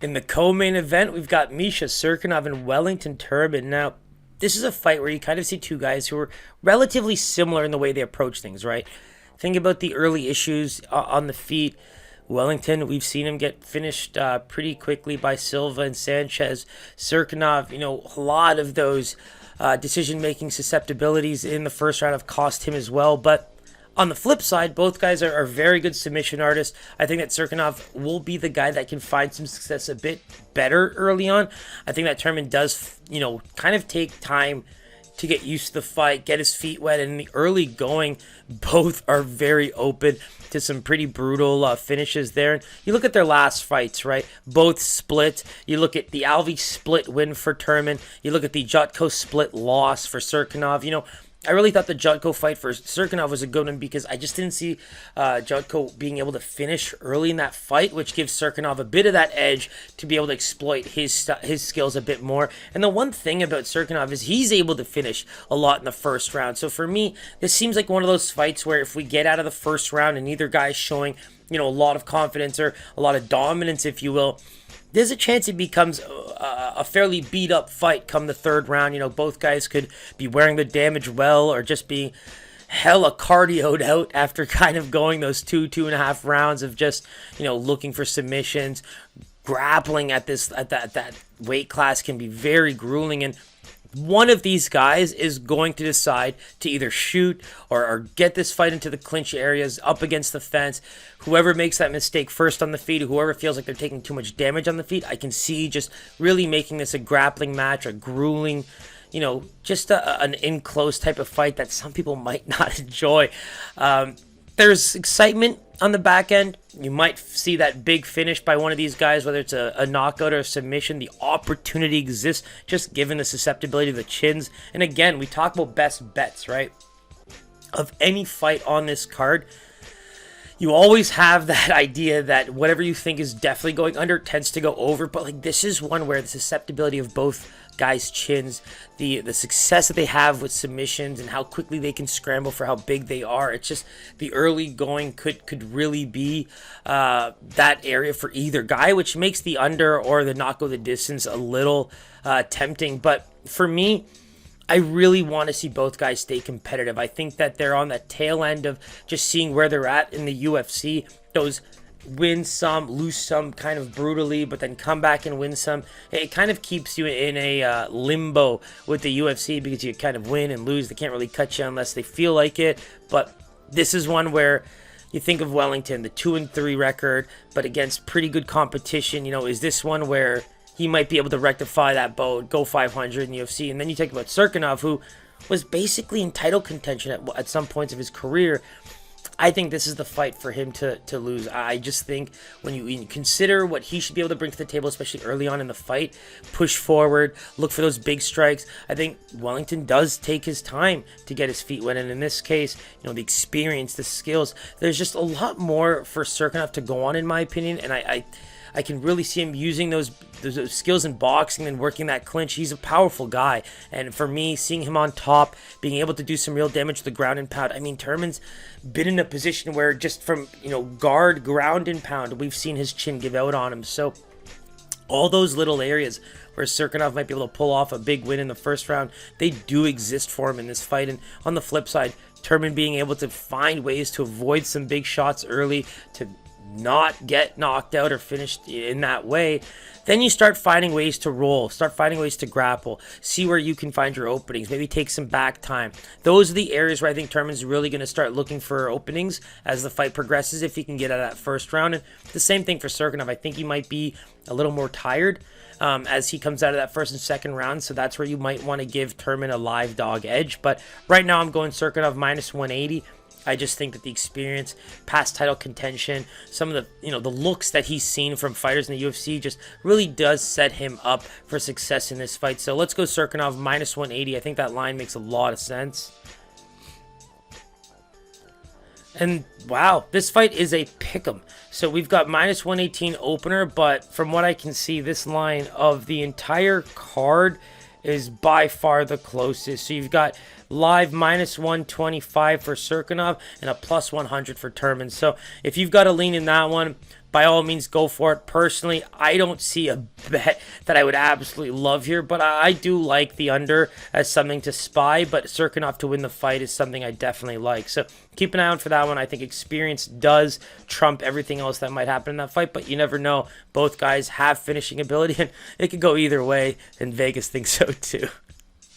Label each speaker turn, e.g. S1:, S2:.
S1: In the co-main event, we've got Misha Cirkunov and Wellington Turman. Now, this is a fight where you kind of see two guys who are relatively similar in the way they approach things, right? Think about the early issues on the feet. Wellington, we've seen him get finished pretty quickly by Silva and Sanchez. Cirkunov, a lot of those decision-making susceptibilities in the first round have cost him as well, but on the flip side, both guys are very good submission artists. I think that Cirkunov will be the guy that can find some success a bit better early on. I think that Turman does, kind of take time to get used to the fight, get his feet wet, and in the early going, both are very open to some pretty brutal finishes there. And you look at their last fights, right? Both split. You look at the Alvey split win for Turman. You look at the Jutko split loss for Cirkunov. I really thought the Jutko fight for Cirkunov was a good one because I just didn't see Jutko being able to finish early in that fight, which gives Cirkunov a bit of that edge to be able to exploit his skills a bit more. And the one thing about Cirkunov is he's able to finish a lot in the first round. So for me, this seems like one of those fights where if we get out of the first round and neither guy is showing, a lot of confidence or a lot of dominance, if you will, there's a chance it becomes a fairly beat up fight come the third round. Both guys could be wearing the damage well or just being hella cardioed out after kind of going those 2.5 rounds of just, looking for submissions. Grappling at that weight class can be very grueling, and one of these guys is going to decide to either shoot or get this fight into the clinch areas up against the fence. Whoever makes that mistake first on the feet, whoever feels like they're taking too much damage on the feet, I can see just really making this a grappling match, a grueling, just an in-close type of fight that some people might not enjoy. There's excitement on the back end. You might see that big finish by one of these guys, whether it's a knockout or a submission. The opportunity exists just given the susceptibility of the chins. And again, we talk about best bets, right? Of any fight on this card, you always have that idea that whatever you think is definitely going under tends to go over. But this is one where the susceptibility of both guys' chins, the success that they have with submissions and how quickly they can scramble for how big they are. It's just the early going could really be that area for either guy, which makes the under or the not go the distance a little tempting. But for me, I really want to see both guys stay competitive. I think that they're on the tail end of just seeing where they're at in the UFC. Those win some, lose some kind of brutally, but then come back and win some. It kind of keeps you in a limbo with the UFC because you kind of win and lose. They can't really cut you unless they feel like it. But this is one where you think of Wellington, the 2-3 record, but against pretty good competition. Is this one where he might be able to rectify that boat, go 500 in the UFC? And then you talk about Cirkunov, who was basically in title contention at some points of his career. I think this is the fight for him to lose. I just think when you consider what he should be able to bring to the table, especially early on in the fight, push forward, look for those big strikes, I think Wellington does take his time to get his feet wet. And in this case, the experience, the skills, there's just a lot more for Cirkunov to go on, in my opinion. And I can really see him using those skills in boxing and working that clinch. He's a powerful guy. And for me, seeing him on top, being able to do some real damage to the ground and pound. Turman's been in a position where just from, guard, ground and pound, we've seen his chin give out on him. So all those little areas where Cirkunov might be able to pull off a big win in the first round, they do exist for him in this fight. And on the flip side, Turman being able to find ways to avoid some big shots early, to not get knocked out or finished in that way, then you start finding ways to roll, start finding ways to grapple, see where you can find your openings, maybe take some back time. Those are the areas where I think Turman's really going to start looking for openings as the fight progresses, if he can get out of that first round. And the same thing for Cirkunov. I think he might be a little more tired as he comes out of that first and second round, so that's where you might want to give Turman a live dog edge. But right now I'm going Cirkunov minus 180. I just think that the experience, past title contention, some of the the looks that he's seen from fighters in the UFC just really does set him up for success in this fight. So let's go Cirkunov minus 180. I think that line makes a lot of sense. And wow, this fight is a pick'em. So we've got minus 118 opener, but from what I can see, this line of the entire card is by far the closest. So you've got live minus 125 for Cirkunov and a plus 100 for Turman. So if you've got a lean in that one, by all means, go for it. Personally, I don't see a bet that I would absolutely love here, but I do like the under as something to spy, but Cirkunov to win the fight is something I definitely like. So keep an eye out for that one. I think experience does trump everything else that might happen in that fight, but you never know. Both guys have finishing ability, and it could go either way, and Vegas thinks so too.